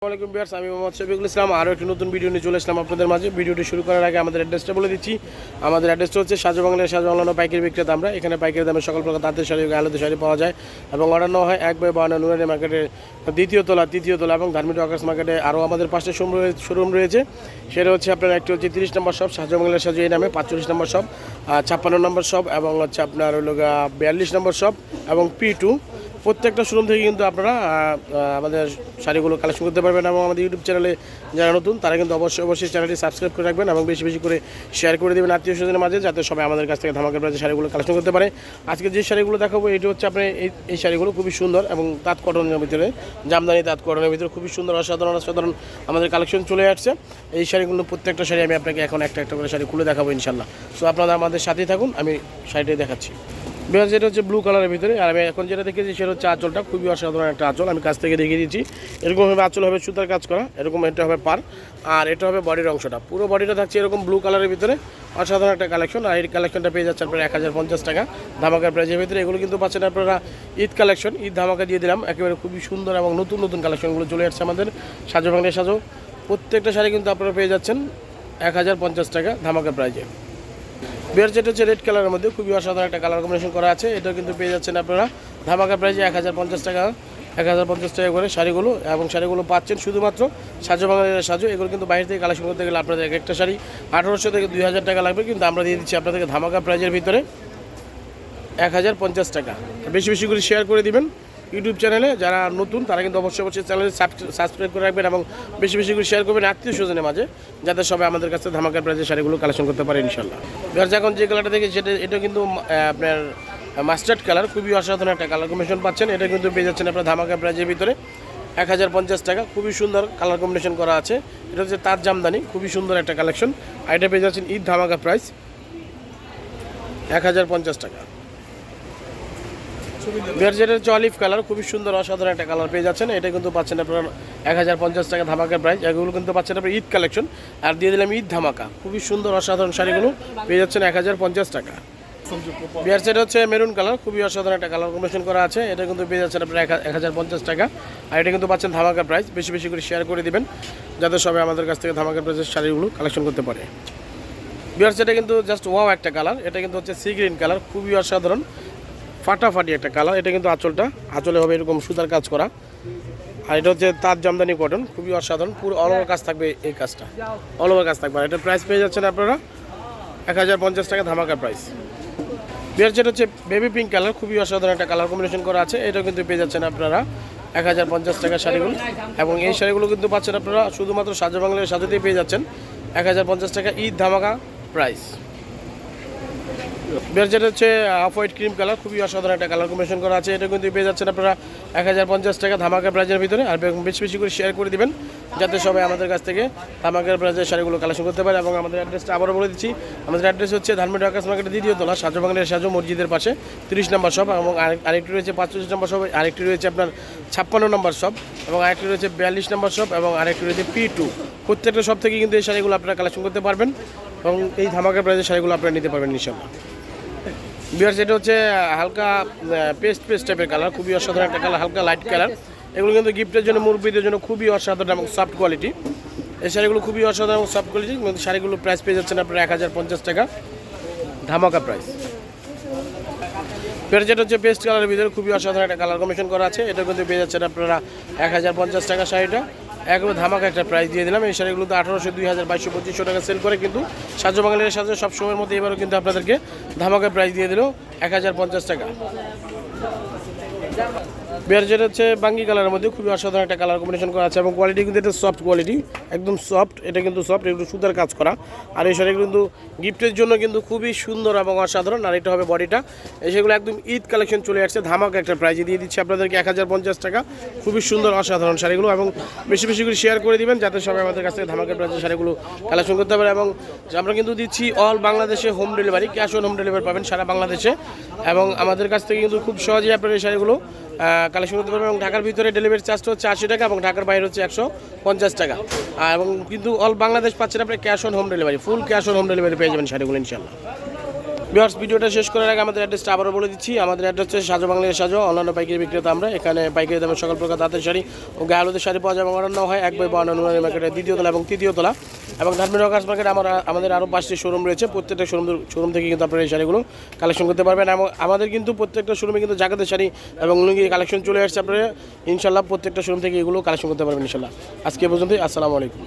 আসসালামু আলাইকুম ভিউয়ার্স, আমি মোহাম্মদ শফিকুল ইসলাম আরও একটি নতুন ভিডিও নিয়ে চলে আসলাম আপনাদের মাঝে। ভিডিওটি শুরু করার আগে আমাদের অ্যাড্রেসটা বলে দিচ্ছি। আমাদের অ্যাড্রেসটা হচ্ছে সাজু বাংলা পাইকারি বিক্রেতা। আমরা এখানে পাইকারি দামে সকল প্রকার তাঁতের শাড়ি আলাদা শাড়ি পাওয়া যায় এবং অর্ডার নেওয়া হয় 1/52 নুরানি মার্কেটের তৃতীয় তলা এবং ধার্মিক ওয়ার্কার্স মার্কেটে আরও আমাদের 5টা শোরুম রয়েছে। সেটা হচ্ছে আপনার একটি হচ্ছে 30 নম্বর শপ সাজু বাংলার সাজু এই নামে, 45 নম্বর শপ, 56 নম্বর শপ এবং হচ্ছে আপনার হলো 42 নম্বর শপ এবং P2। প্রত্যেকটা শোরুম থেকে কিন্তু আপনারা আমাদের শাড়িগুলো কালেকশন করতে পারবেন এবং আমাদের ইউটিউব চ্যানেলে যারা নতুন তারা কিন্তু অবশ্যই চ্যানেলটি সাবস্ক্রাইব করে রাখবেন এবং বেশি করে শেয়ার করে দেবেন আত্মীয় স্বজনের মাঝে, যাতে সবাই আমাদের কাছ থেকে ধামাকের প্রাইজে শাড়িগুলো কালেকশন করতে পারে। আজকে যে শাড়িগুলো দেখাবো এটি হচ্ছে আপনার এই শাড়িগুলো খুবই সুন্দর এবং তাঁত কটনের ভিতরে, জামদানি তাঁত কটনের ভিতরে খুবই সুন্দর অসাধারণ আমাদের কালেকশন চলে আসছে। এই শাড়িগুলো প্রত্যেকটা শাড়ি আমি আপনাকে এখন একটা করে শাড়ি খুলে দেখাবো ইনশাল্লাহ। সো আপনারা আমাদের সাথেই থাকুন, আমি শাড়িটাই দেখাচ্ছি। যেটা হচ্ছে ব্লু কালারের ভিতরে, আর আমি এখন যেটা দেখেছি সেটা হচ্ছে আঁচলটা খুবই অসাধারণ একটা আঁচল। আমি কাছ থেকে দেখিয়ে দিচ্ছি। এরকমভাবে আঁচল হবে সুতার কাজ করা, এরকম এটা হবে পার, আর এটা হবে বডির অংশটা। পুরো বডিটা থাকছে এরকম ব্লু কালারের ভিতরে, অসাধারণ একটা কালেকশন। আর এই কালেকশনটা পেয়ে যাচ্ছে আপনারা 1050 টাকা ধামাকার প্রাইজের ভিতরে। এগুলো কিন্তু পাচ্ছেন আপনারা ঈদ কালেকশন, ঈদ ধামাকা দিয়ে দিলাম। একেবারে খুবই সুন্দর এবং নতুন কালেকশনগুলো চলে আসছে আমাদের সাজু বাংলায় সাজু। প্রত্যেকটা শাড়ি কিন্তু আপনারা পেয়ে যাচ্ছেন 1050 টাকা ধামাকার প্রাইজে। বিয়ার যেটা হচ্ছে রেড কালারের মধ্যে খুবই অসাধারণ একটা কালার কম্বিনেশন করা আছে। এটা কিন্তু পেয়ে যাচ্ছেন আপনারা ধামাকা প্রাইজে 1050 টাকা, 1050 টাকা করে শাড়িগুলো। এবং শাড়িগুলো পাচ্ছেন শুধুমাত্র সাজু বাংলার সাজু। এগুলো কিন্তু বাইরে থেকে কালেকশন করতে গেলে আপনাদের একটা শাড়ি 1800 থেকে 2000 টাকা লাগবে, কিন্তু আমরা দিয়ে দিচ্ছি আপনাদেরকে ধামাকা প্রাইজের ভিতরে 1050 টাকা। বেশি করে শেয়ার করে দিবেন ইউটিউব চ্যানেলে। যারা নতুন তারা কিন্তু অবশ্যই চ্যানেলে সাবস্ক্রাইব করে রাখবেন এবং বেশি করে শেয়ার করবেন আত্মীয় স্বজনের মাঝে, যাতে সবাই আমাদের কাছে ধামাকার প্রাইজে শাড়িগুলো কালেকশন করতে পারে ইনশাল্লাহ। এবার এখন যে কালারটা দেখি এটা কিন্তু আপনার মাস্টার্ড কালার, খুবই অসাধারণ একটা কালার কম্বিনেশন পাচ্ছেন। এটা কিন্তু পেয়ে যাচ্ছেন আপনার ধামাকার প্রাইজের ভিতরে 1050 টাকা। খুবই সুন্দর কালার কম্বিনেশন করা আছে। এটা হচ্ছে তাঁত জামদানি, খুবই সুন্দর একটা কালেকশন। আর এটা পেয়ে যাচ্ছেন ঈদ ধামাকা প্রাইস 1050 টাকা। যেটা হচ্ছে অলিভ কালার, খুবই সুন্দর অসাধারণ একটা কালার পেয়ে যাচ্ছেন। এটা কিন্তু পাচ্ছেন আপনারা 1050 টাকা ধামাকার প্রাইস। এগুলো কিন্তু পাচ্ছেন আপনার ঈদ কালেকশন, আর দিয়ে দিলাম ঈদ ধামাকা। খুবই সুন্দর অসাধারণ শাড়িগুলো পেয়ে যাচ্ছেন 1050 টাকা। বিয়ার সেট হচ্ছে মেরুন কালার, খুবই অসাধারণ একটা কালার কম্বিনেশন করা আছে। এটা কিন্তু পেয়ে যাচ্ছেন আপনারা 1050 টাকা। আর এটা কিন্তু পাচ্ছেন ধামাকার প্রাইস। বেশি করে শেয়ার করে দিবেন, যাতে সবাই আমাদের কাছ থেকে ধামাকার প্রাইসের শাড়িগুলো কালেকশন করতে পারে। বিয়ার সেটা কিন্তু জাস্ট ওয়াও একটা কালার। এটা কিন্তু হচ্ছে সি গ্রিন কালার, খুবই অসাধারণ ফাটাফাটি একটা কালার। এটা কিন্তু আঁচলে হবে এরকম সুতার কাজ করা। আর এটা হচ্ছে তাঁত জামদানি কটন, খুবই অসাধারণ। পুরো অল ওভার কাজ থাকবে, এই কাজটা অল ওভার কাজ থাকবে। আর এটার প্রাইস পেয়ে যাচ্ছেন আপনারা 1050 টাকা ধামাকার প্রাইস। বিয়ার যেটা হচ্ছে বেবি পিঙ্ক কালার, খুবই অসাধারণ একটা কালার কম্বিনেশন করা আছে। এটা কিন্তু পেয়ে যাচ্ছেন আপনারা 1050 টাকা শাড়িগুলো। এবং এই শাড়িগুলো কিন্তু পাচ্ছেন আপনারা শুধুমাত্র সাজু বাংলার সাজুতেই পেয়ে যাচ্ছেন 1050 টাকা ঈদ ধামাকা প্রাইস। বের যেটা হচ্ছে অফ হোয়াইট ক্রিম কালার, খুবই অসাধারণ একটা কালার কম্বিনেশন করা আছে। এটা কিন্তু পেয়ে যাচ্ছেন আপনারা 1050 টাকা ধামাকা প্রাইজের ভিতরে। আর বেশি করে শেয়ার করে দিবেন, যাতে সবাই আমাদের কাছ থেকে ধামাকার প্রাইজের শাড়িগুলো কালেকশন করতে পারে। এবং আমাদের অ্যাড্রেসটা আবারও বলে দিচ্ছি। আমাদের অ্যাড্রেস হচ্ছে ধার্মিক ওয়ার্কার্স মার্কেটের দ্বিতীয় তলা সাজু বাংলার সাজু মসজিদের পাশে 30 নম্বর শপ, এবং আরেকটি রয়েছে 45 নম্বর শপ, আরেকটি রয়েছে আপনার 56 নম্বর শপ, এবং আরেকটি রয়েছে 42 নম্বর শপ, এবং আরেকটি রয়েছে P2। প্রত্যেকটা শপ থেকে কিন্তু এই শাড়িগুলো আপনারা কালেকশন করতে পারবেন এবং এই ধামাকার প্রাইজের শাড়িগুলো আপনারা নিতে পারবেন ইনশাল্লাহ। বিয়ার সেটা হচ্ছে হালকা পেস্ট টাইপের কালার, খুবই অসাধারণ একটা কালার, হালকা লাইট কালার। এগুলো কিন্তু গিফটের জন্য, মুরব্বীদের জন্য খুবই অসাধারণ এবং সফট কোয়ালিটি। এই শাড়িগুলো খুবই অসাধারণ এবং সফট কোয়ালিটি। শাড়িগুলো প্রাইস পেয়ে যাচ্ছেন আপনারা 1050 টাকা ধামাকা প্রাইস। বিয়ার যেটা হচ্ছে পেস্ট কালারের ভিতরে খুবই অসাধারণ একটা কালার কম্বিনেশন করা আছে। এটা কিন্তু পেয়ে যাচ্ছেন আপনারা 1050 টাকা শাড়িটা। একবার ধামাকা একটা প্রাইস দিয়ে দিলাম। এই শাড়িগুলো তো 1800, 2000, 2200, 2500 টাকা সেল করে, কিন্তু সাজু বাংলার সাথে সব সময়ের মধ্যে এবারও কিন্তু আপনাদেরকে ধামাকা প্রাইস দিয়ে দিল 1050 টাকা। বিয়ার যেটা হচ্ছে বাঙ্গি কালারের মধ্যে খুবই অসাধারণ একটা কালার কম্বিনেশন করা আছে এবং কোয়ালিটি কিন্তু এটা সফট কোয়ালিটি, একদম সফট। এটা কিন্তু সফট, একটু সুতার কাজ করা। আর এই শাড়িগুলো কিন্তু গিফটের জন্য কিন্তু খুবই সুন্দর এবং অসাধারণ। আর এটা হবে বডিটা। এই সেগুলো একদম ঈদ কালেকশন চলে আসছে, ধামাকা একটা প্রাইজে দিয়ে দিচ্ছি আপনাদেরকে 1050 টাকা। খুবই সুন্দর অসাধারণ শাড়িগুলো, এবং বেশি করে শেয়ার করে দিবেন, যাতে সবাই আমাদের কাছ থেকে ধামাকা প্রাইজে শাড়িগুলো কালেকশন করতে পারে। এবং আমরা কিন্তু দিচ্ছি অল বাংলাদেশে home delivery, cash on home delivery পাবেন সারা বাংলাদেশে। এবং আমাদের কাছ থেকে কিন্তু খুব সহজেই আপনারা এই শাড়িগুলো কালেকশন করতে পারবেন। এবং ঢাকার ভিতরে ডেলিভারি চার্জটা হচ্ছে 80 টাকা এবং ঢাকার বাইরে হচ্ছে 150 টাকা। এবং কিন্তু অল বাংলাদেশ পাচ্ছেন আপনি cash on home delivery, full cash on home delivery পেয়ে যাবেন শাড়িগুলো ইনশাল্লাহ। ভিউয়ার্স ভিডিওটা শেষ করার আগে আমাদের অ্যাড্রেসটা আবারও বলে দিচ্ছি। আমাদের অ্যাড্রেস হচ্ছে সাজো বাংলার সাজো, অন্যান্য পাইকারি বিক্রেতা আমরা। এখানে পাইকারি দামে সকল প্রকার তাঁতের শাড়ি ও গায়ে হলুদের শাড়ি পাওয়া যায় এবং অন্যান্য হয় 1/52 নুরানি মার্কেটের 2য় তলা এবং 3য় তলা এবং ধানমন্ডি রকার্স মার্কেট। আমাদের আরও 5টি শোরুম রয়েছে। প্রত্যেকটা শোরুম থেকে কিন্তু আপনারা এই শাড়িগুলো কালেকশন করতে পারবেন এবং আমাদের কিন্তু প্রত্যেকটা শোরুমে কিন্তু জাকাতের শাড়ি এবং লুঙ্গি কালেকশন চলে আসছে। আপনারা ইনশাল্লাহ প্রত্যেকটা শোরুম থেকে এগুলো কালেকশন করতে পারবেন ইনশাল্লাহ। আজকে পর্যন্তই, আসসালামু আলাইকুম।